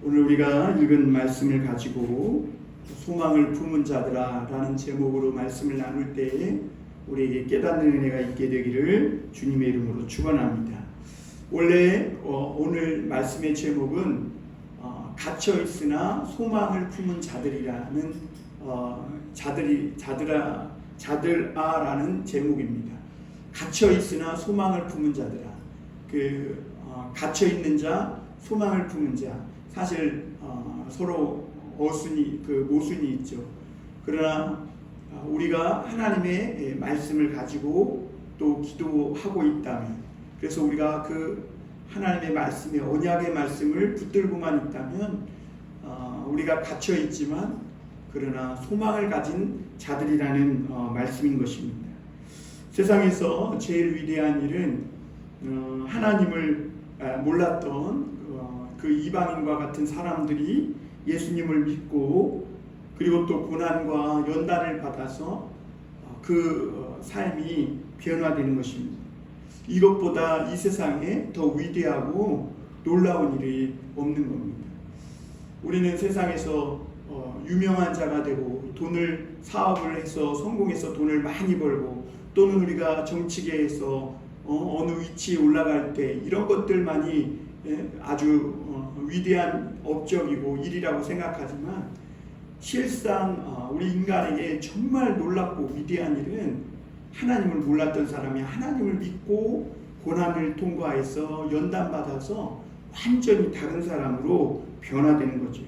오늘 우리가 읽은 말씀을 가지고 소망을 품은 자들아 라는 제목으로 말씀을 나눌 때에 우리에게 깨닫는 은혜가 있게 되기를 주님의 이름으로 축원합니다. 원래 오늘 말씀의 제목은 갇혀 있으나 소망을 품은 자들이라는 자들아라는 제목입니다. 갇혀 있으나 소망을 품은 자들아. 갇혀 있는 자, 소망을 품은 자. 사실 서로 모순이 있죠. 그러나 우리가 하나님의 말씀을 가지고 또 기도하고 있다면, 그래서 우리가 그 하나님의 말씀의 언약의 말씀을 붙들고만 있다면 우리가 갇혀 있지만 그러나 소망을 가진 자들이라는 말씀인 것입니다. 세상에서 제일 위대한 일은 하나님을 몰랐던 그 이방인과 같은 사람들이 예수님을 믿고 그리고 또 고난과 연단을 받아서 그 삶이 변화되는 것입니다. 이것보다 이 세상에 더 위대하고 놀라운 일이 없는 겁니다. 우리는 세상에서 유명한 자가 되고 사업을 해서 성공해서 돈을 많이 벌고 또는 우리가 정치계에서 어느 위치에 올라갈 때 이런 것들만이 아주 위대한 업적이고 일이라고 생각하지만 실상 우리 인간에게 정말 놀랍고 위대한 일은 하나님을 몰랐던 사람이 하나님을 믿고 고난을 통과해서 연단받아서 완전히 다른 사람으로 변화되는 거죠.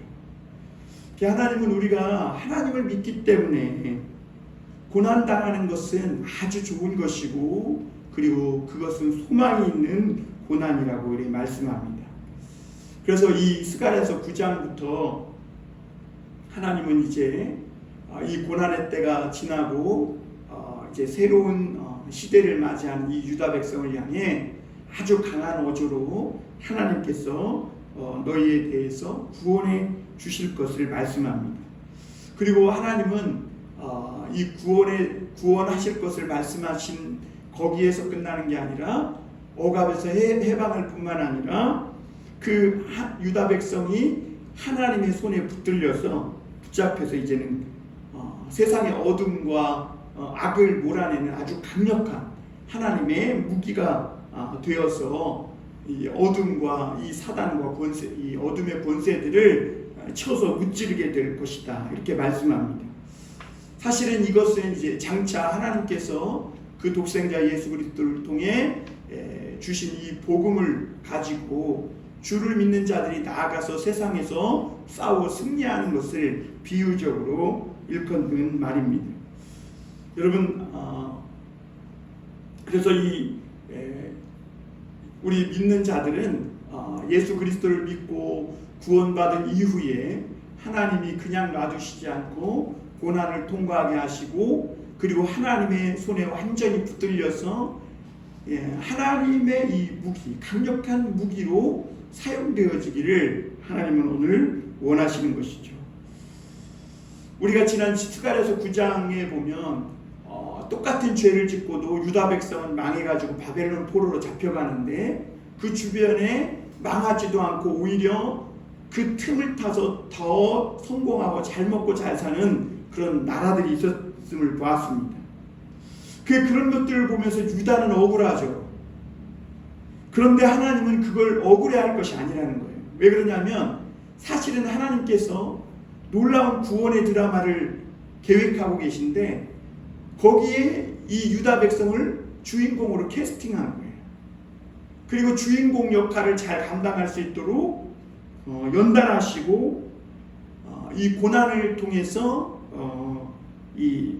하나님은 우리가 하나님을 믿기 때문에 고난당하는 것은 아주 좋은 것이고 그리고 그것은 소망이 있는 고난이라고 이렇게 말씀합니다. 그래서 이 스가랴서 9장부터 하나님은 이제 이 고난의 때가 지나고 이제 새로운 시대를 맞이한 이 유다 백성을 향해 아주 강한 어조로 하나님께서 너희에 대해서 구원해 주실 것을 말씀합니다. 그리고 하나님은 이 구원하실 것을 말씀하신 거기에서 끝나는 게 아니라 억압에서 해방을 뿐만 아니라 그 유다 백성이 하나님의 손에 붙잡혀서 이제는 세상의 어둠과 악을 몰아내는 아주 강력한 하나님의 무기가 되어서 이 어둠과 이 사단과 이 어둠의 권세들을 쳐서 무찌르게 될 것이다 이렇게 말씀합니다. 사실은 이것은 이제 장차 하나님께서 그 독생자 예수 그리스도를 통해 주신 이 복음을 가지고 주를 믿는 자들이 나아가서 세상에서 싸워 승리하는 것을 비유적으로 일컫는 말입니다. 여러분, 그래서 우리 믿는 자들은 예수 그리스도를 믿고 구원받은 이후에 하나님이 그냥 놔두시지 않고 고난을 통과하게 하시고 그리고 하나님의 손에 완전히 붙들려서 하나님의 이 무기, 강력한 무기로 사용되어지기를 하나님은 오늘 원하시는 것이죠. 우리가 지난 스가랴서 9장에 보면 똑같은 죄를 짓고도 유다 백성은 망해가지고 바벨론 포로로 잡혀가는데 그 주변에 망하지도 않고 오히려 그 틈을 타서 더 성공하고 잘 먹고 잘 사는 그런 나라들이 있었음을 보았습니다. 그런 것들을 보면서 유다는 억울하죠. 그런데 하나님은 그걸 억울해할 것이 아니라는 거예요. 왜 그러냐면 사실은 하나님께서 놀라운 구원의 드라마를 계획하고 계신데 거기에 이 유다 백성을 주인공으로 캐스팅한 거예요. 그리고 주인공 역할을 잘 감당할 수 있도록 연단하시고 이 고난을 통해서 이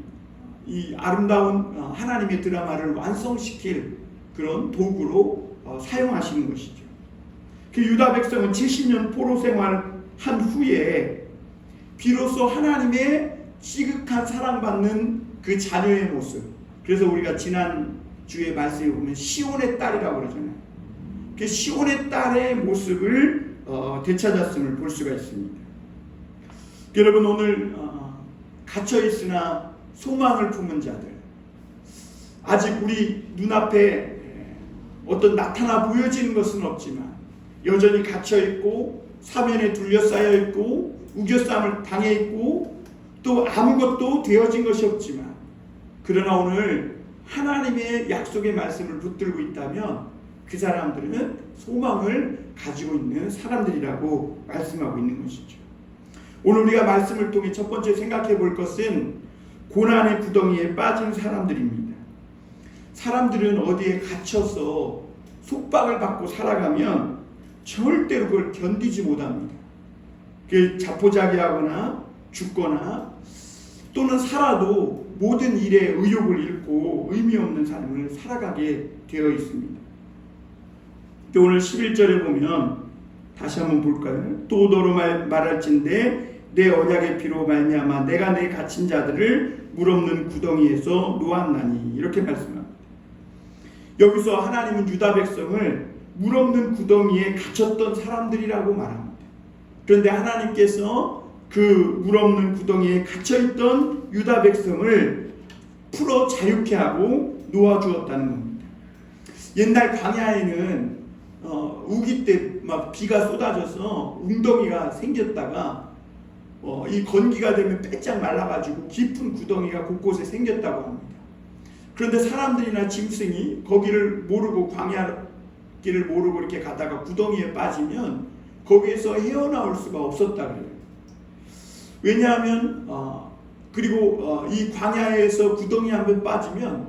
아름다운 하나님의 드라마를 완성시킬 그런 도구로 사용하시는 것이죠. 그 유다 백성은 70년 포로 생활한 후에 비로소 하나님의 시극한 사랑받는 그 자녀의 모습, 그래서 우리가 지난 주의 말씀에 보면 시온의 딸이라고 그러잖아요. 그 시온의 딸의 모습을 되찾았음을 볼 수가 있습니다. 여러분, 오늘 갇혀 있으나 소망을 품은 자들, 아직 우리 눈앞에 어떤 나타나 보여지는 것은 없지만 여전히 갇혀 있고 사면에 둘러싸여 있고 우겨쌈을 당해 있고 또 아무것도 되어진 것이 없지만, 그러나 오늘 하나님의 약속의 말씀을 붙들고 있다면 그 사람들은 소망을 가지고 있는 사람들이라고 말씀하고 있는 것이죠. 오늘 우리가 말씀을 통해 첫 번째 생각해 볼 것은 고난의 구덩이에 빠진 사람들입니다. 사람들은 어디에 갇혀서 속박을 받고 살아가면 절대로 그걸 견디지 못합니다. 그 자포자기하거나 죽거나 또는 살아도 모든 일에 의욕을 잃고 의미 없는 삶을 살아가게 되어 있습니다. 오늘 11절에 보면 다시 한번 볼까요? 또 너로 말할진대 내 언약의 피로 말미암아 내가 내 갇힌 자들을 물없는 구덩이에서 놓았나니, 이렇게 말씀합니다. 여기서 하나님은 유다 백성을 물없는 구덩이에 갇혔던 사람들이라고 말합니다. 그런데 하나님께서 그 물없는 구덩이에 갇혀있던 유다 백성을 풀어 자유케 하고 놓아주었다는 겁니다. 옛날 광야에는 우기 때 막 비가 쏟아져서 웅덩이가 생겼다가 이 건기가 되면 빼짝 말라가지고 깊은 구덩이가 곳곳에 생겼다고 합니다. 그런데 사람들이나 짐승이 거기를 모르고 광야길을 모르고 이렇게 가다가 구덩이에 빠지면 거기에서 헤어나올 수가 없었다 그래요. 왜냐하면 그리고 이 광야에서 구덩이 한번 빠지면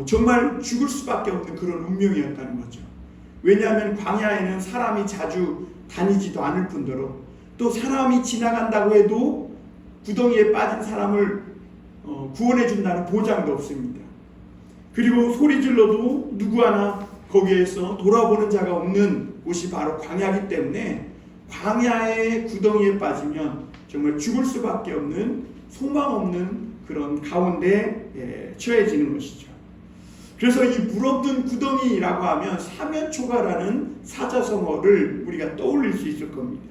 정말 죽을 수밖에 없는 그런 운명이었다는 거죠. 왜냐하면 광야에는 사람이 자주 다니지도 않을 뿐더러 또 사람이 지나간다고 해도 구덩이에 빠진 사람을 구원해 준다는 보장도 없습니다. 그리고 소리 질러도 누구 하나 거기에서 돌아보는 자가 없는 곳이 바로 광야이기 때문에 광야의 구덩이에 빠지면 정말 죽을 수밖에 없는 소망 없는 그런 가운데 처해지는 것이죠. 그래서 이 물없는 구덩이라고 하면 사면초가라는 사자성어를 우리가 떠올릴 수 있을 겁니다.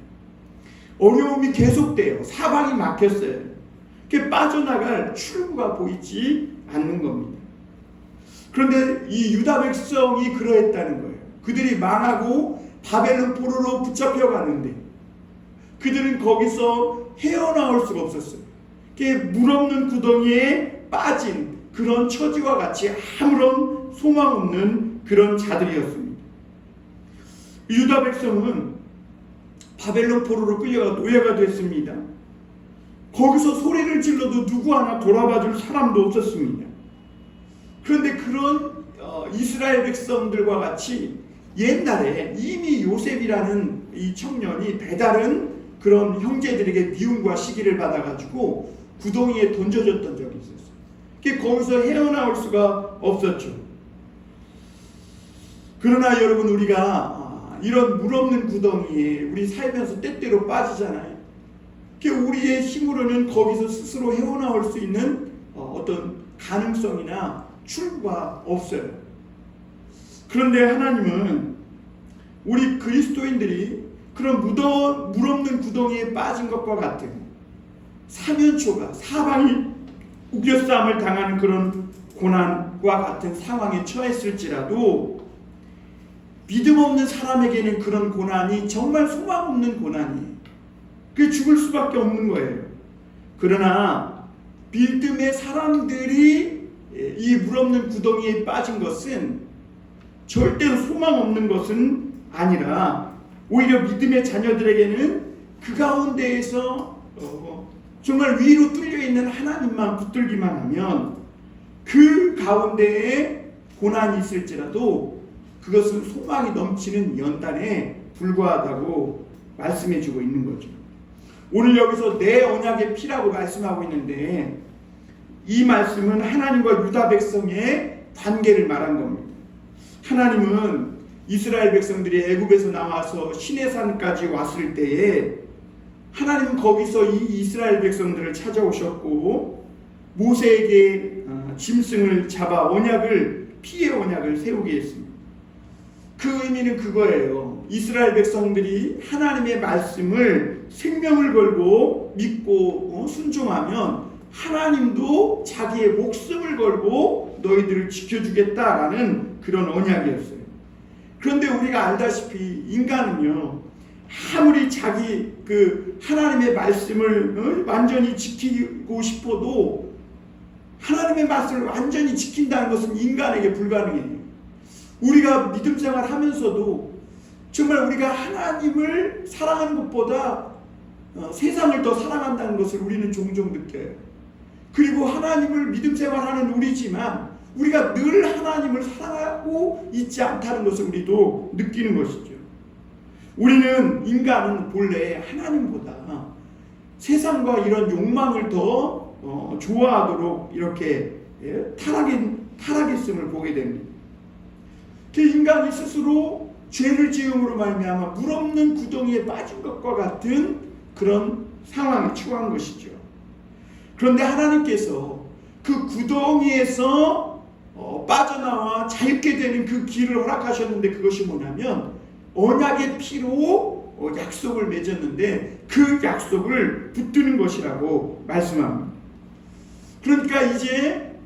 어려움이 계속돼요. 사방이 막혔어요. 빠져나갈 출구가 보이지 않는 겁니다. 그런데 이 유다 백성이 그러했다는 거예요. 그들이 망하고 바벨론 포로로 붙잡혀 갔는데 그들은 거기서 헤어나올 수가 없었어요. 물없는 구덩이에 빠진 그런 처지와 같이 아무런 소망 없는 그런 자들이었습니다. 유다 백성은 바벨론 포로로 끌려가 노예가 됐습니다. 거기서 소리를 질러도 누구 하나 돌아봐 줄 사람도 없었습니다. 그런데 그런 이스라엘 백성들과 같이 옛날에 이미 요셉이라는 이 청년이 배다른 그런 형제들에게 미움과 시기를 받아가지고 구덩이에 던져졌던 적이 있었어요. 거기서 헤어나올 수가 없었죠. 그러나 여러분, 우리가 이런 물없는 구덩이에 우리 살면서 때때로 빠지잖아요. 우리의 힘으로는 거기서 스스로 헤어나올 수 있는 어떤 가능성이나 출구가 없어요. 그런데 하나님은 우리 그리스도인들이 그런 물없는 구덩이에 빠진 것과 같은 사면초가 사방이 우겨싸움을 당하는 그런 고난과 같은 상황에 처했을지라도 믿음 없는 사람에게는 그런 고난이 정말 소망 없는 고난이에요. 그게 죽을 수밖에 없는 거예요. 그러나 믿음의 사람들이 이 물없는 구덩이에 빠진 것은 절대로 소망 없는 것은 아니라 오히려 믿음의 자녀들에게는 그 가운데에서 정말 위로 뚫려있는 하나님만 붙들기만 하면 그 가운데에 고난이 있을지라도 그것은 소망이 넘치는 연단에 불과하다고 말씀해주고 있는 거죠. 오늘 여기서 내 언약의 피라고 말씀하고 있는데 이 말씀은 하나님과 유다 백성의 관계를 말한 겁니다. 하나님은 이스라엘 백성들이 애굽에서 나와서 시내산까지 왔을 때에 하나님은 거기서 이 이스라엘 백성들을 찾아오셨고 모세에게 짐승을 잡아 피의 언약을 세우게 했습니다. 그 의미는 그거예요. 이스라엘 백성들이 하나님의 말씀을 생명을 걸고 믿고 순종하면 하나님도 자기의 목숨을 걸고 너희들을 지켜주겠다라는 그런 언약이었어요. 그런데 우리가 알다시피 인간은요, 아무리 자기 그 하나님의 말씀을 완전히 지키고 싶어도 하나님의 말씀을 완전히 지킨다는 것은 인간에게 불가능해요. 우리가 믿음 생활하면서도 정말 우리가 하나님을 사랑하는 것보다 세상을 더 사랑한다는 것을 우리는 종종 느껴요. 그리고 하나님을 믿음 생활하는 우리지만 우리가 늘 하나님을 사랑하고 있지 않다는 것을 우리도 느끼는 것이죠. 우리는 인간은 본래 하나님보다 세상과 이런 욕망을 더 좋아하도록 이렇게 타락했음을 보게 됩니다. 그 인간이 스스로 죄를 지음으로 말미암아 물 없는 구덩이에 빠진 것과 같은 그런 상황에 처한 것이죠. 그런데 하나님께서 그 구덩이에서 빠져나와 자유케 되는 그 길을 허락하셨는데 그것이 뭐냐면 언약의 피로 약속을 맺었는데 그 약속을 붙드는 것이라고 말씀합니다. 그러니까 이제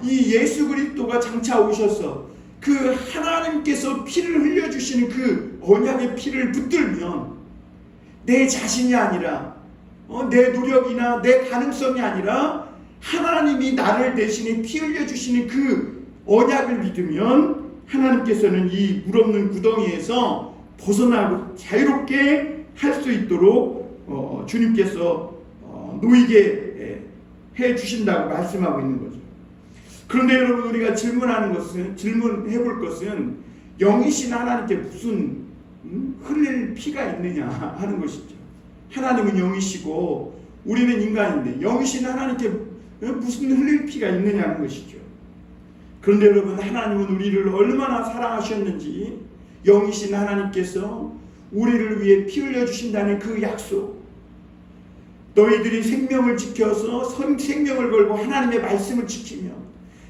이 예수 그리스도가 장차 오셔서 그 하나님께서 피를 흘려주시는 그 언약의 피를 붙들면 내 자신이 아니라 내 노력이나 내 가능성이 아니라 하나님이 나를 대신에 피 흘려주시는 그 언약을 믿으면 하나님께서는 이 물 없는 구덩이에서 벗어나고 자유롭게 할 수 있도록 주님께서 놓이게 해 주신다고 말씀하고 있는 거죠. 그런데 여러분 우리가 질문해 볼 것은 영이신 하나님께 무슨 흘릴 피가 있느냐 하는 것이죠. 하나님은 영이시고 우리는 인간인데 영이신 하나님께 무슨 흘릴 피가 있느냐는 것이죠. 그런데 여러분 하나님은 우리를 얼마나 사랑하셨는지 영이신 하나님께서 우리를 위해 피 흘려주신다는 그 약속, 너희들이 생명을 지켜서 생명을 걸고 하나님의 말씀을 지키면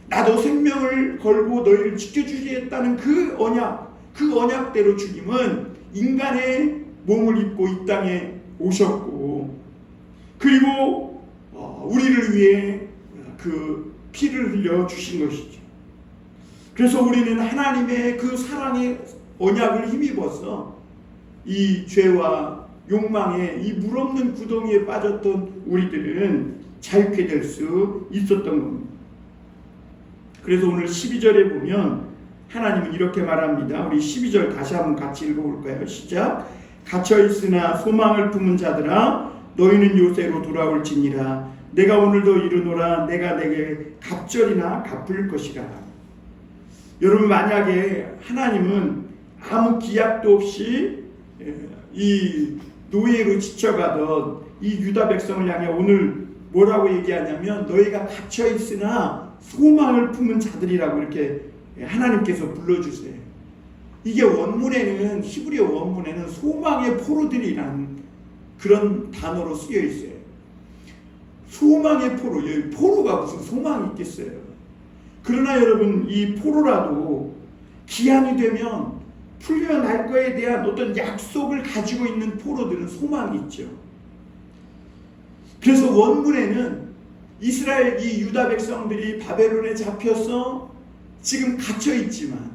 나도 생명을 걸고 너희를 지켜주시겠다는 그 언약대로 주님은 인간의 몸을 입고 이 땅에 오셨고 그리고 우리를 위해 그 피를 흘려 주신 것이죠. 그래서 우리는 하나님의 그 사랑의 언약을 힘입어서 이 죄와 욕망에 이 물 없는 구덩이에 빠졌던 우리들은 자유케 될 수 있었던 겁니다. 그래서 오늘 12절에 보면 하나님은 이렇게 말합니다. 우리 12절 다시 한번 같이 읽어볼까요? 시작. 갇혀있으나 소망을 품은 자들아 너희는 요새로 돌아올지니라. 내가 오늘도 이르노라. 내가 내게 갑절이나 갚을 것이라. 여러분 만약에 하나님은 아무 기약도 없이 이 노예로 지쳐가던 이 유다 백성을 향해 오늘 뭐라고 얘기하냐면 너희가 갇혀있으나 소망을 품은 자들이라고 이렇게 하나님께서 불러주세요. 이게 원문에는 히브리어 원문에는 소망의 포로들이라는 그런 단어로 쓰여 있어요. 소망의 포로, 여기 포로가 무슨 소망이 있겠어요. 그러나 여러분 이 포로라도 기한이 되면 풀려날 거에 대한 어떤 약속을 가지고 있는 포로들은 소망이 있죠. 그래서 원문에는 이스라엘 이 유다 백성들이 바벨론에 잡혀서 지금 갇혀 있지만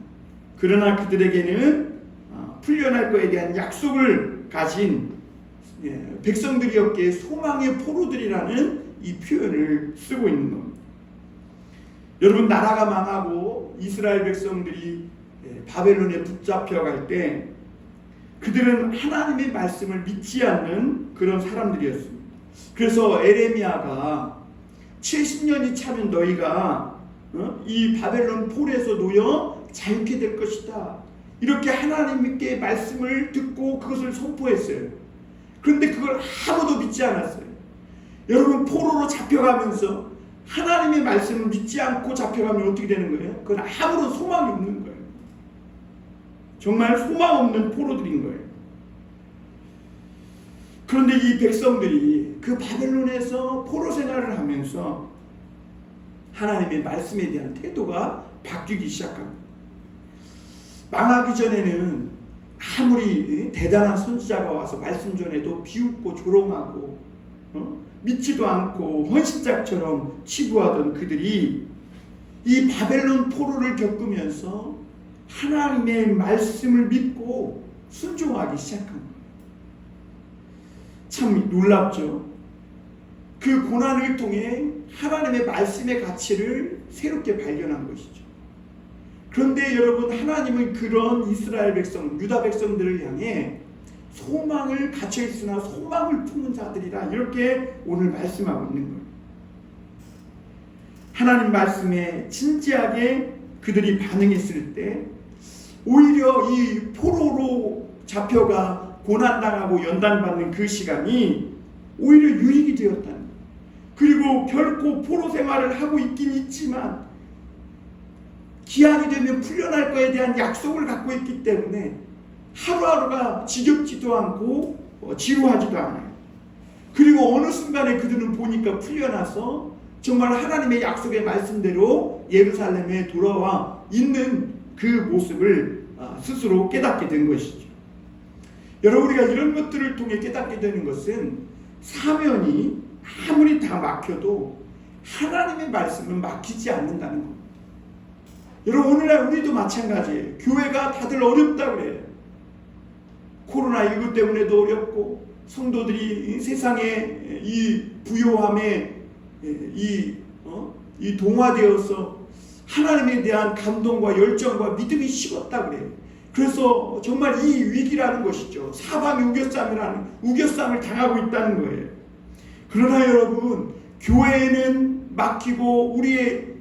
그러나 그들에게는 풀려날 거에 대한 약속을 가진 백성들이었기에 소망의 포로들이라는 이 표현을 쓰고 있는 겁니다. 여러분 나라가 망하고 이스라엘 백성들이 바벨론에 붙잡혀갈 때 그들은 하나님의 말씀을 믿지 않는 그런 사람들이었습니다. 그래서 에레미야가 70년이 차면 너희가 이 바벨론 폴에서 놓여 자유케 될 것이다. 이렇게 하나님께 말씀을 듣고 그것을 선포했어요. 그런데 그걸 아무도 믿지 않았어요. 여러분 포로로 잡혀가면서 하나님의 말씀을 믿지 않고 잡혀가면 어떻게 되는 거예요? 그건 아무런 소망이 없는 거예요. 정말 소망 없는 포로들인 거예요. 그런데 이 백성들이 그 바벨론에서 포로 생활을 하면서 하나님의 말씀에 대한 태도가 바뀌기 시작합니다. 망하기 전에는 아무리 대단한 선지자가 와서 말씀 전해도 비웃고 조롱하고 믿지도 않고 헌신자처럼 치부하던 그들이 이 바벨론 포로를 겪으면서 하나님의 말씀을 믿고 순종하기 시작합니다. 참 놀랍죠. 그 고난을 통해 하나님의 말씀의 가치를 새롭게 발견한 것이죠. 그런데 여러분, 하나님은 그런 이스라엘 백성, 유다 백성들을 향해 소망을 갇혀 있으나 소망을 품은 자들이라 이렇게 오늘 말씀하고 있는 거예요. 하나님 말씀에 진지하게 그들이 반응했을 때 오히려 이 포로로 잡혀가 고난당하고 연단받는 그 시간이 오히려 유익이 되었다는 거예요. 그리고 결코 포로 생활을 하고 있긴 있지만 기한이 되면 풀려날 거에 대한 약속을 갖고 있기 때문에 하루하루가 지겹지도 않고 지루하지도 않아요. 그리고 어느 순간에 그들은 보니까 풀려나서 정말 하나님의 약속의 말씀대로 예루살렘에 돌아와 있는 그 모습을 스스로 깨닫게 된 것이죠. 여러분, 우리가 이런 것들을 통해 깨닫게 되는 것은 사면이 아무리 다 막혀도 하나님의 말씀은 막히지 않는다는 겁니다. 여러분, 오늘날 우리도 마찬가지예요. 교회가 다들 어렵다 그래요. 코로나19 때문에도 어렵고 성도들이 세상의 이 부요함에 이 동화되어서 하나님에 대한 감동과 열정과 믿음이 식었다 그래요. 그래서 정말 이 위기라는 것이죠. 사방이 우겨쌈을 당하고 있다는 거예요. 그러나 여러분, 교회는 막히고 우리의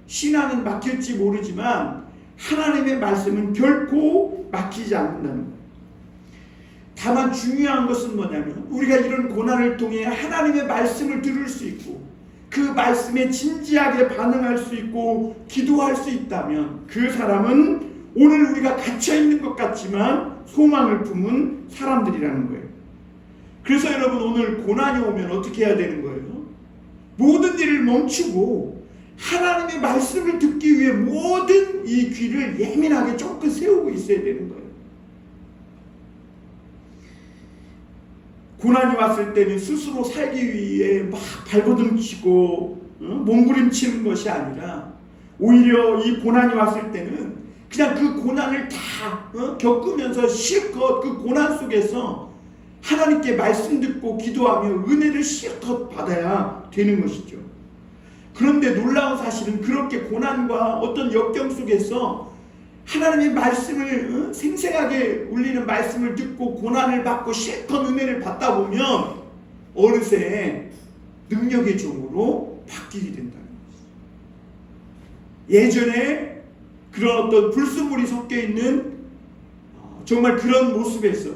신앙은 막힐지 모르지만 하나님의 말씀은 결코 막히지 않는다는 거예요. 다만 중요한 것은 뭐냐면 우리가 이런 고난을 통해 하나님의 말씀을 들을 수 있고 그 말씀에 진지하게 반응할 수 있고 기도할 수 있다면 그 사람은 오늘 우리가 갇혀있는 것 같지만 소망을 품은 사람들이라는 거예요. 그래서 여러분, 오늘 고난이 오면 어떻게 해야 되는 거예요? 모든 일을 멈추고 하나님의 말씀을 듣기 위해 모든 이 귀를 예민하게 쫑긋 세우고 있어야 되는 거예요. 고난이 왔을 때는 스스로 살기 위해 막 발버둥 치고 몸부림치는 것이 아니라 오히려 이 고난이 왔을 때는 그냥 그 고난을 다 겪으면서 실컷 그 고난 속에서 하나님께 말씀 듣고 기도하며 은혜를 실컷 받아야 되는 것이죠. 그런데 놀라운 사실은 그렇게 고난과 어떤 역경 속에서 하나님의 말씀을 생생하게 울리는 말씀을 듣고 고난을 받고 실컷 은혜를 받다 보면 어느새 능력의 종으로 바뀌게 된다는 것이죠. 예전에 그런 어떤 불순물이 섞여 있는 정말 그런 모습에서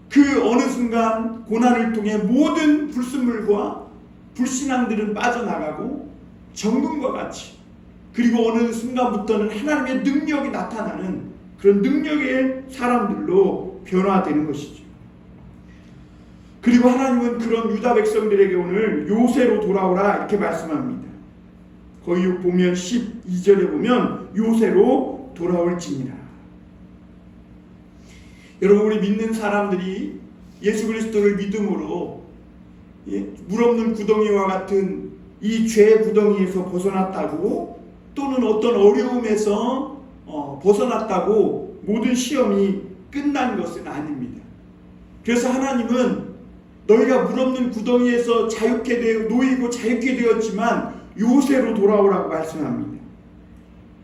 그 어느 순간 고난을 통해 모든 불순물과 불신앙들은 빠져나가고 정금과 같이, 그리고 어느 순간부터는 하나님의 능력이 나타나는 그런 능력의 사람들로 변화되는 것이죠. 그리고 하나님은 그런 유다 백성들에게 오늘 요새로 돌아오라 이렇게 말씀합니다. 거기 보면 12절에 보면 요새로 돌아올지니라. 여러분, 우리 믿는 사람들이 예수 그리스도를 믿음으로 물 없는 구덩이와 같은 이 죄의 구덩이에서 벗어났다고, 또는 어떤 어려움에서 벗어났다고 모든 시험이 끝난 것은 아닙니다. 그래서 하나님은 너희가 물 없는 구덩이에서 놓이고 자유케 되었지만 요새로 돌아오라고 말씀합니다.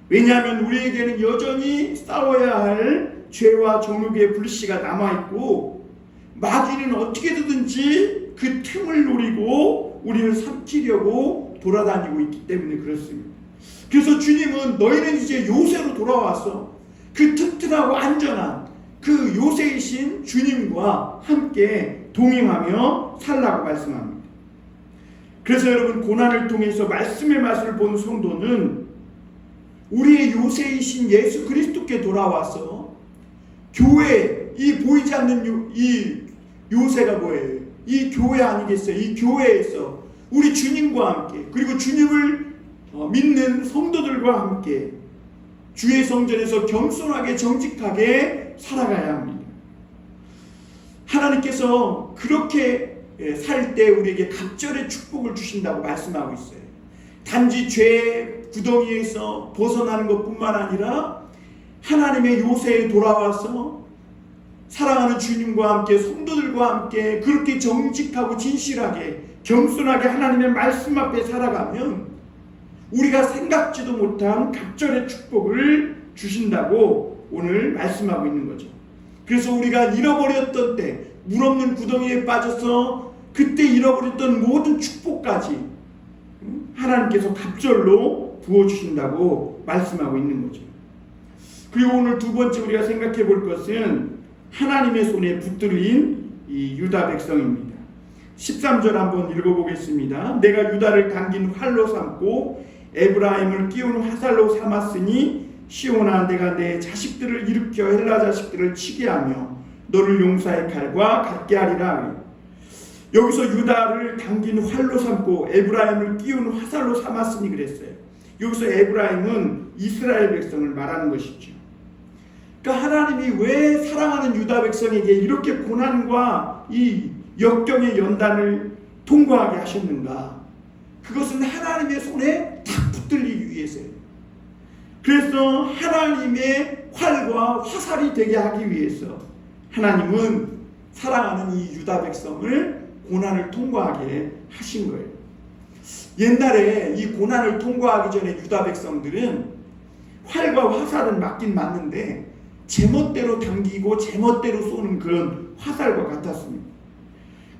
왜냐하면 우리에게는 여전히 싸워야 할 죄와 정욕의 불씨가 남아있고 마귀는 어떻게든지 그 틈을 노리고 우리를 삼키려고 돌아다니고 있기 때문에 그렇습니다. 그래서 주님은 너희는 이제 요새로 돌아와서 그 튼튼하고 안전한 그 요새이신 주님과 함께 동행하며 살라고 말씀합니다. 그래서 여러분, 고난을 통해서 말씀의 맛을 본 성도는 우리의 요새이신 예수 그리스도께 돌아와서 교회, 이 보이지 않는 이 요새가 뭐예요? 이 교회 아니겠어요? 이 교회에서 우리 주님과 함께, 그리고 주님을 믿는 성도들과 함께 주의 성전에서 겸손하게 정직하게 살아가야 합니다. 하나님께서 그렇게 살 때 우리에게 갑절의 축복을 주신다고 말씀하고 있어요. 단지 죄의 구덩이에서 벗어나는 것뿐만 아니라 하나님의 요새에 돌아와서 사랑하는 주님과 함께 성도들과 함께 그렇게 정직하고 진실하게 겸손하게 하나님의 말씀 앞에 살아가면 우리가 생각지도 못한 각절의 축복을 주신다고 오늘 말씀하고 있는 거죠. 그래서 우리가 잃어버렸던 때, 물 없는 구덩이에 빠져서 그때 잃어버렸던 모든 축복까지 하나님께서 갑절로 부어주신다고 말씀하고 있는 거죠. 그리고 오늘 두 번째 우리가 생각해 볼 것은 하나님의 손에 붙들린 이 유다 백성입니다. 13절 한번 읽어보겠습니다. 내가 유다를 당긴 활로 삼고 에브라임을 끼운 화살로 삼았으니 시온아, 내가 내 자식들을 일으켜 헬라 자식들을 치게 하며 너를 용사의 칼과 같게 하리라. 여기서 유다를 당긴 활로 삼고 에브라임을 끼운 화살로 삼았으니 그랬어요. 여기서 에브라임은 이스라엘 백성을 말하는 것이죠. 그러니까 하나님이 왜 사랑하는 유다 백성에게 이렇게 고난과 이 역경의 연단을 통과하게 하셨는가? 그것은 하나님의 손에 탁 붙들리기 위해서예요. 그래서 하나님의 활과 화살이 되게 하기 위해서 하나님은 사랑하는 이 유다 백성을 고난을 통과하게 하신 거예요. 옛날에 이 고난을 통과하기 전에 유다 백성들은 활과 화살은 맞긴 맞는데 제멋대로 당기고 제멋대로 쏘는 그런 화살과 같았습니다.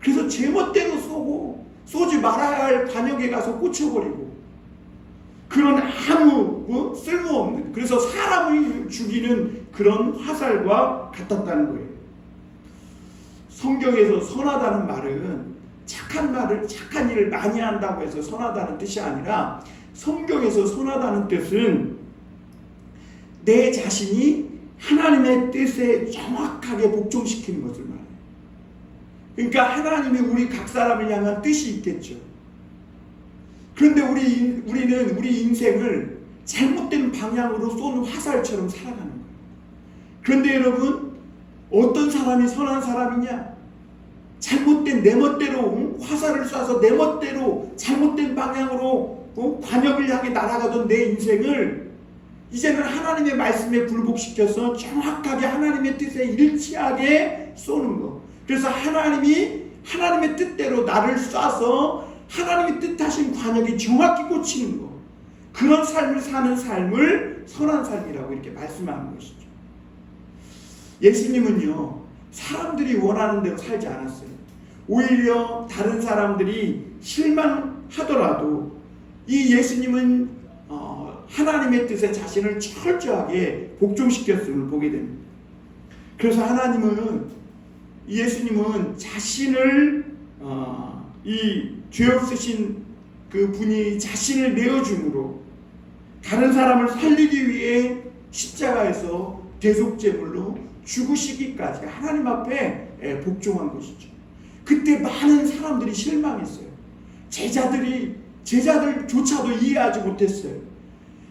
그래서 제멋대로 쏘고 쏘지 말아야 할 관역에 가서 꽂혀버리고 그런 아무 쓸모없는, 그래서 사람을 죽이는 그런 화살과 같았다는 거예요. 성경에서 선하다는 말은 착한 일을 많이 한다고 해서 선하다는 뜻이 아니라 성경에서 선하다는 뜻은 내 자신이 하나님의 뜻에 정확하게 복종시키는 것을 말해요. 그러니까 하나님이 우리 각 사람을 향한 뜻이 있겠죠. 그런데 우리는 우리 인생을 잘못된 방향으로 쏘는 화살처럼 살아가는 거예요. 그런데 여러분, 어떤 사람이 선한 사람이냐? 잘못된 내 멋대로 화살을 쏴서 내 멋대로 잘못된 방향으로 관역을 향해 날아가던 내 인생을 이제는 하나님의 말씀에 굴복시켜서 정확하게 하나님의 뜻에 일치하게 쏘는 거. 그래서 하나님이 하나님의 뜻대로 나를 쏴서 하나님이 뜻하신 관역에 정확히 꽂히는 거. 그런 삶을 사는 삶을 선한 삶이라고 이렇게 말씀하는 것이죠. 예수님은요, 사람들이 원하는 대로 살지 않았어요. 오히려 다른 사람들이 실망하더라도 이 예수님은 하나님의 뜻에 자신을 철저하게 복종시켰음을 보게 됩니다. 그래서 예수님은 자신을 이 죄 없으신 그 분이 자신을 내어줌으로 다른 사람을 살리기 위해 십자가에서 대속제물로 죽으시기까지 하나님 앞에 복종한 것이죠. 그때 많은 사람들이 실망했어요. 제자들조차도 이해하지 못했어요.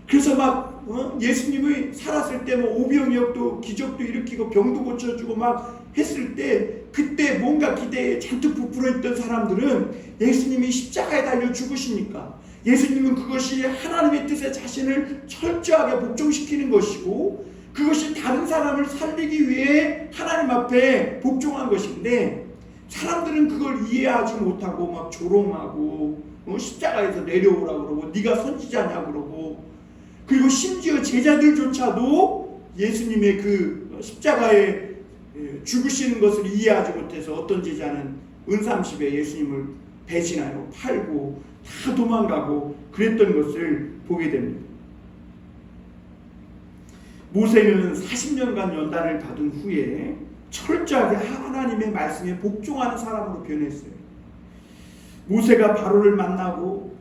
그래서 예수님이 살았을 때 오병이어도 기적도 일으키고 병도 고쳐주고 막 했을 때 그때 뭔가 기대에 잔뜩 부풀어 있던 사람들은 예수님이 십자가에 달려 죽으시니까 예수님은 그것이 하나님의 뜻에 자신을 철저하게 복종시키는 것이고 그것이 다른 사람을 살리기 위해 하나님 앞에 복종한 것인데 사람들은 그걸 이해하지 못하고 막 조롱하고 십자가에서 내려오라고 그러고 네가 선지자냐고 그러고 그리고 심지어 제자들조차도 예수님의 그 십자가에 죽으시는 것을 이해하지 못해서 어떤 제자는 은삼십에 예수님을 배신하고 팔고 다 도망가고 그랬던 것을 보게 됩니다. 모세는 40년간 연단을 받은 후에 철저하게 하나님의 말씀에 복종하는 사람으로 변했어요. 모세가 바로를 만나고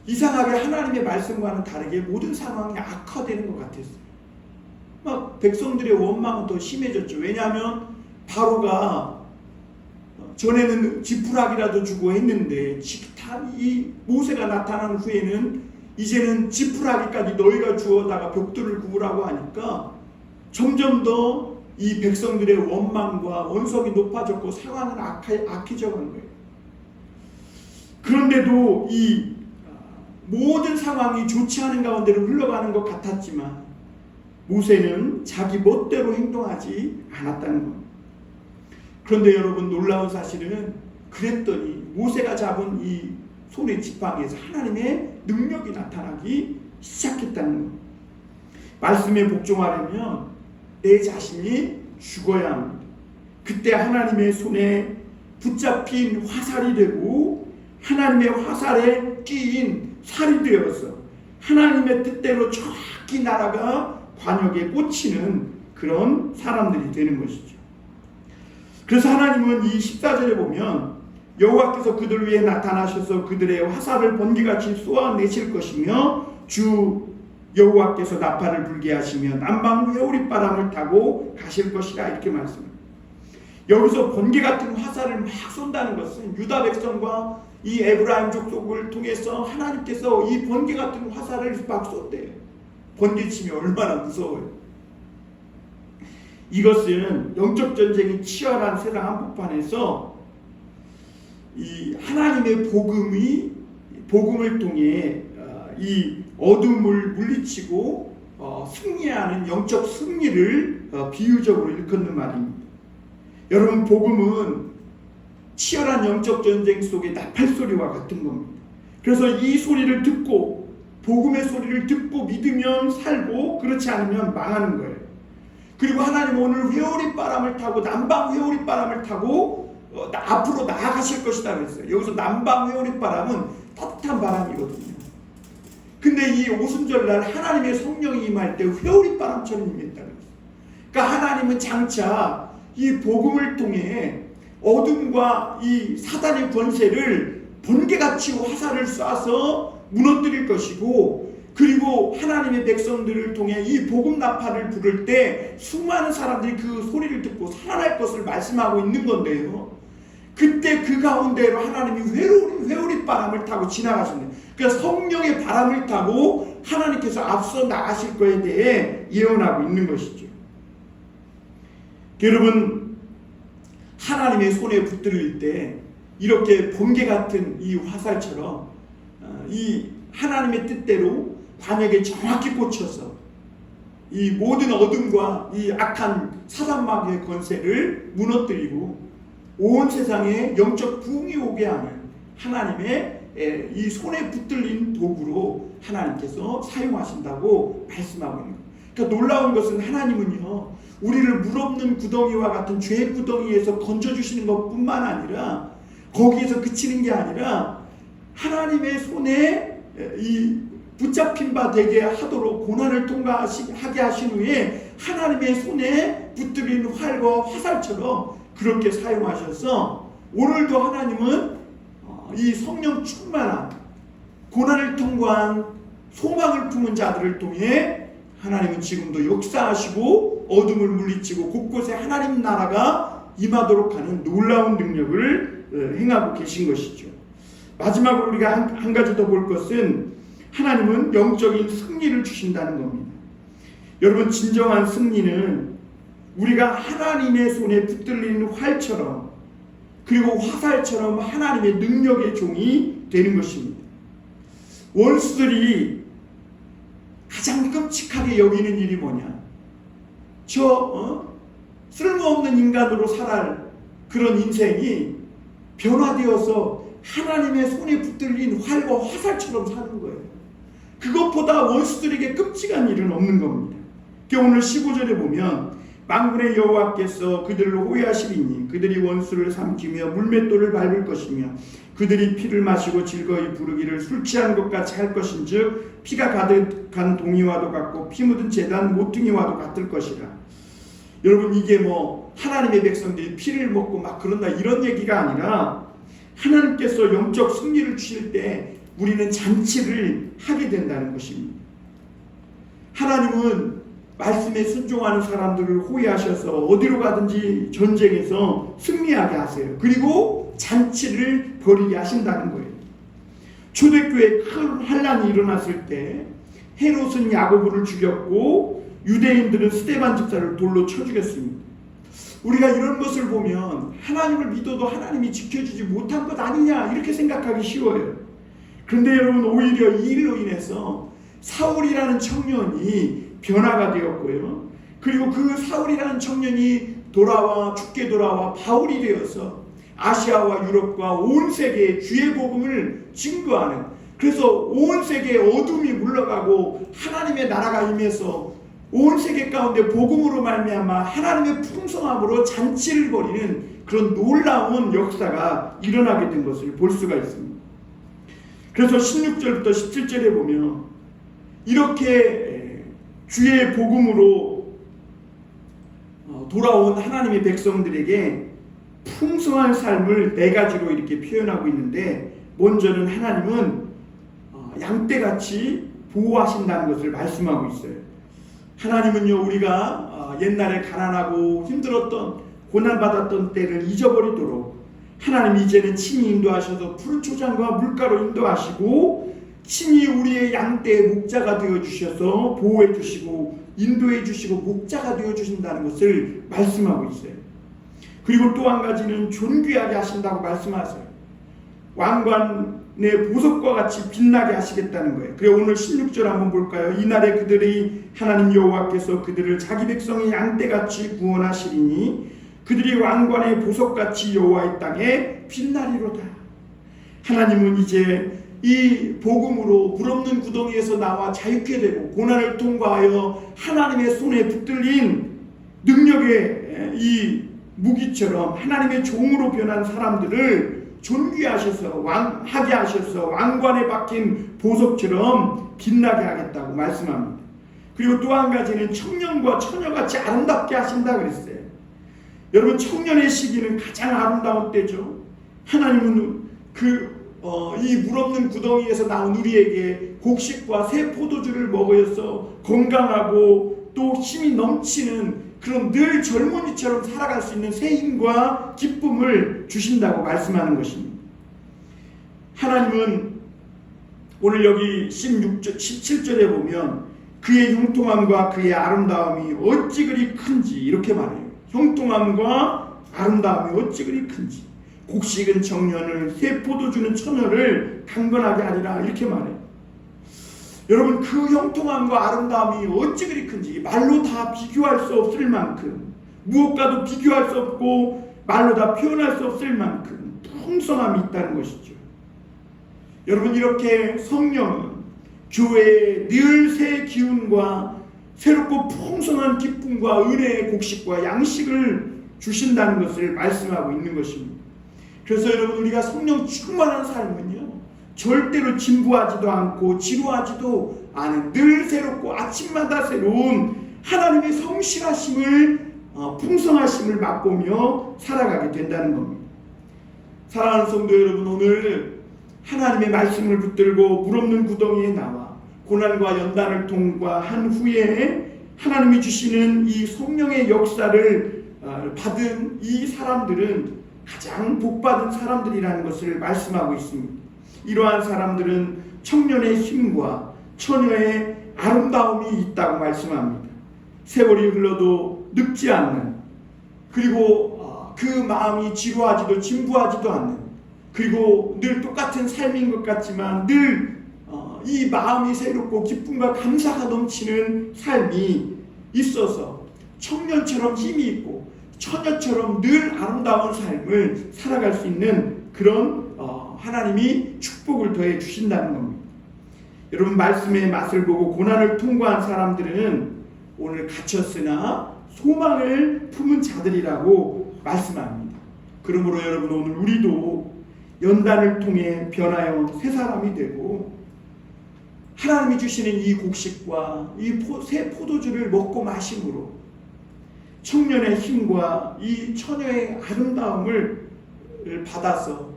이상하게 하나님의 말씀과는 다르게 모든 상황이 악화되는 것 같았어요. 막 백성들의 원망은 더 심해졌죠. 왜냐하면 바로가 전에는 지푸라기라도 주고 했는데 이 모세가 나타난 후에는 이제는 지푸라기까지 너희가 주어다가 벽돌을 구우라고 하니까 점점 더 이 백성들의 원망과 원성이 높아졌고 상황은 악해져 간 거예요. 그런데도 이 모든 상황이 좋지 않은 가운데로 흘러가는 것 같았지만 모세는 자기 멋대로 행동하지 않았다는 겁니다. 그런데 여러분, 놀라운 사실은 그랬더니 모세가 잡은 이 손의 지팡이에서 하나님의 능력이 나타나기 시작했다는 겁니다. 말씀에 복종하려면 내 자신이 죽어야 합니다. 그때 하나님의 손에 붙잡힌 화살이 되고 하나님의 화살에 끼인 살이 되어서 하나님의 뜻대로 정확히 날아가 관역에 꽂히는 그런 사람들이 되는 것이죠. 그래서 하나님은 이 14절에 보면 여호와께서 그들 위에 나타나셔서 그들의 화살을 번개같이 쏘아내실 것이며 주 여호와께서 나팔을 불게 하시며 남방 회오리 바람을 타고 가실 것이라, 이렇게 말씀합니다. 여기서 번개 같은 화살을 막 쏜다는 것은 유다 백성과 이 에브라임 족속을 통해서 하나님께서 이 번개 같은 화살을 막 쏜대요. 번개 치면 얼마나 무서워요. 이것은 영적 전쟁이 치열한 세상 한복판에서 이 하나님의 복음을 통해 이 어둠을 물리치고 승리하는 영적 승리를 비유적으로 일컫는 말입니다. 여러분, 복음은 치열한 영적 전쟁 속의 나팔 소리와 같은 겁니다. 그래서 이 소리를 듣고, 복음의 소리를 듣고 믿으면 살고, 그렇지 않으면 망하는 거예요. 그리고 하나님 오늘 회오리 바람을 타고, 남방 회오리 바람을 타고 앞으로 나아가실 것이다 그랬어요. 여기서 남방 회오리 바람은 따뜻한 바람이거든요. 근데 이 오순절날 하나님의 성령이 임할 때 회오리 바람처럼 임했다 그랬어요. 그러니까 하나님은 장차 이 복음을 통해 어둠과 이 사단의 권세를 번개같이 화살을 쏴서 무너뜨릴 것이고, 그리고 하나님의 백성들을 통해 이 복음 나팔을 부를 때 수많은 사람들이 그 소리를 듣고 살아날 것을 말씀하고 있는 건데요. 그때 그 가운데로 하나님이 회오리 바람을 타고 지나가신대요. 그러니까 성령의 바람을 타고 하나님께서 앞서 나가실 것에 대해 예언하고 있는 것이죠. 여러분, 하나님의 손에 붙들릴 때 이렇게 번개 같은 이 화살처럼 이 하나님의 뜻대로 관역에 정확히 꽂혀서 이 모든 어둠과 이 악한 사단마귀의 권세를 무너뜨리고 온 세상에 영적 부흥이 오게 하는 하나님의 이 손에 붙들린 도구로 하나님께서 사용하신다고 말씀하고 있는 거예요. 그러니까 놀라운 것은 하나님은요, 우리를 물없는 구덩이와 같은 죄의 구덩이에서 건져주시는 것뿐만 아니라, 거기에서 그치는 게 아니라 하나님의 손에 이 붙잡힌 바 되게 하도록 고난을 통과하게 하신 후에 하나님의 손에 붙들린 활과 화살처럼 그렇게 사용하셔서 오늘도 하나님은 이 성령 충만한 고난을 통과한 소망을 품은 자들을 통해 하나님은 지금도 역사하시고 어둠을 물리치고 곳곳에 하나님 나라가 임하도록 하는 놀라운 능력을 행하고 계신 것이죠. 마지막으로 우리가 한 가지 더 볼 것은 하나님은 영적인 승리를 주신다는 겁니다. 여러분, 진정한 승리는 우리가 하나님의 손에 붙들리는 활처럼, 그리고 화살처럼 하나님의 능력의 종이 되는 것입니다. 원수들이 가장 끔찍하게 여기는 일이 뭐냐? 쓸모없는 인간으로 살아갈 그런 인생이 변화되어서 하나님의 손에 붙들린 활과 화살처럼 사는 거예요. 그것보다 원수들에게 끔찍한 일은 없는 겁니다. 오늘 15절에 보면 만군의 여호와께서 그들을 호위하시리니 그들이 원수를 삼키며 물맷돌을 밟을 것이며 그들이 피를 마시고 즐거이 부르기를 술 취한 것 같이 할 것인즉 피가 가득한 동이와도 같고 피 묻은 제단 모퉁이와도 같을 것이라. 여러분, 이게 하나님의 백성들이 피를 먹고 막 그런다 이런 얘기가 아니라, 하나님께서 영적 승리를 주실 때 우리는 잔치를 하게 된다는 것입니다. 하나님은 말씀에 순종하는 사람들을 호위하셔서 어디로 가든지 전쟁에서 승리하게 하세요. 그리고 잔치를 벌이게 하신다는 거예요. 초대교회에 큰 환란이 일어났을 때 헤롯은 야고보를 죽였고 유대인들은 스데반 집사를 돌로 쳐 죽였습니다. 우리가 이런 것을 보면 하나님을 믿어도 하나님이 지켜주지 못한 것 아니냐 이렇게 생각하기 쉬워요. 그런데 여러분, 오히려 이 일로 인해서 사울이라는 청년이 변화가 되었고요. 그리고 그 사울이라는 청년이 죽게 돌아와 바울이 되어서 아시아와 유럽과 온 세계에 주의 복음을 증거하는, 그래서 온 세계에 어둠이 물러가고 하나님의 나라가 임해서 온 세계 가운데 복음으로 말미암아 하나님의 풍성함으로 잔치를 벌이는 그런 놀라운 역사가 일어나게 된 것을 볼 수가 있습니다. 그래서 16절부터 17절에 보면 이렇게 주의 복음으로 돌아온 하나님의 백성들에게 풍성한 삶을 네 가지로 이렇게 표현하고 있는데, 먼저는 하나님은 양떼같이 보호하신다는 것을 말씀하고 있어요. 하나님은요, 우리가 옛날에 가난하고 힘들었던 고난받았던 때를 잊어버리도록 하나님 이제는 친히 인도하셔서 푸른 초장과 물가로 인도하시고 친히 우리의 양떼의 목자가 되어주셔서 보호해 주시고 인도해 주시고 목자가 되어 주신다는 것을 말씀하고 있어요. 그리고 또 한 가지는 존귀하게 하신다고 말씀하세요. 왕관의 보석과 같이 빛나게 하시겠다는 거예요. 그래 오늘 16절 한번 볼까요? 이날에 그들이 하나님 여호와께서 그들을 자기 백성의 양떼같이 구원하시리니 그들이 왕관의 보석같이 여호와의 땅에 빛나리로다. 하나님은 이제 이 복음으로 불없는 구덩이에서 나와 자유케 되고 고난을 통과하여 하나님의 손에 붙들린 능력의 이 무기처럼 하나님의 종으로 변한 사람들을 존귀하셔서 하게 하셔서 왕관에 박힌 보석처럼 빛나게 하겠다고 말씀합니다. 그리고 또 한 가지는 청년과 처녀같이 아름답게 하신다 그랬어요. 여러분, 청년의 시기는 가장 아름다운 때죠. 하나님은 이 물없는 구덩이에서 나온 우리에게 곡식과 새 포도주를 먹어서 건강하고 또 힘이 넘치는 그런 늘 젊은이처럼 살아갈 수 있는 새 힘과 기쁨을 주신다고 말씀하는 것입니다. 하나님은 오늘 여기 17절에 보면 그의 형통함과 그의 아름다움이 어찌 그리 큰지 이렇게 말해요. 형통함과 아름다움이 어찌 그리 큰지, 곡식은 청년을, 새 포도주는 처녀를 강건하게 하리라 이렇게 말해요. 여러분, 그 형통함과 아름다움이 어찌 그리 큰지 말로 다 비교할 수 없을 만큼, 무엇과도 비교할 수 없고 말로 다 표현할 수 없을 만큼 풍성함이 있다는 것이죠. 여러분, 이렇게 성령은 교회에 늘 새 기운과 새롭고 풍성한 기쁨과 은혜의 곡식과 양식을 주신다는 것을 말씀하고 있는 것입니다. 그래서 여러분, 우리가 성령 충만한 삶은요, 절대로 진부하지도 않고 지루하지도 않은 늘 새롭고 아침마다 새로운 하나님의 성실하심을 풍성하심을 맛보며 살아가게 된다는 겁니다. 사랑하는 성도 여러분, 오늘 하나님의 말씀을 붙들고 물없는 구덩이에 나와 고난과 연단을 통과한 후에 하나님이 주시는 이 성령의 역사를 받은 이 사람들은 가장 복받은 사람들이라는 것을 말씀하고 있습니다. 이러한 사람들은 청년의 힘과 처녀의 아름다움이 있다고 말씀합니다. 세월이 흘러도 늙지 않는, 그리고 그 마음이 지루하지도 진부하지도 않는, 그리고 늘 똑같은 삶인 것 같지만 늘 이 마음이 새롭고 기쁨과 감사가 넘치는 삶이 있어서 청년처럼 힘이 있고 처녀처럼 늘 아름다운 삶을 살아갈 수 있는 그런 하나님이 축복을 더해 주신다는 겁니다. 여러분, 말씀의 맛을 보고 고난을 통과한 사람들은 오늘 갇혔으나 소망을 품은 자들이라고 말씀합니다. 그러므로 여러분, 오늘 우리도 연단을 통해 변하여 새 사람이 되고 하나님이 주시는 이 곡식과 이 새 포도주를 먹고 마심으로 청년의 힘과 이 처녀의 아름다움을 받아서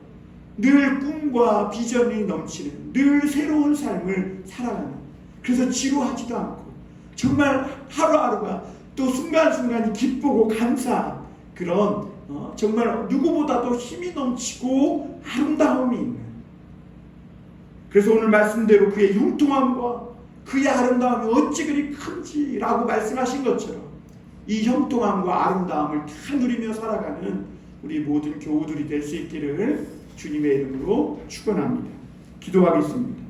늘 꿈과 비전이 넘치는 늘 새로운 삶을 살아가는, 그래서 지루하지도 않고 정말 하루하루가 또 순간순간이 기쁘고 감사한 그런 정말 누구보다도 힘이 넘치고 아름다움이 있는, 그래서 오늘 말씀대로 그의 형통함과 그의 아름다움이 어찌 그리 큰지라고 말씀하신 것처럼 이 형통함과 아름다움을 다 누리며 살아가는 우리 모든 교우들이 될 수 있기를 주님의 이름으로 축원합니다. 기도하겠습니다.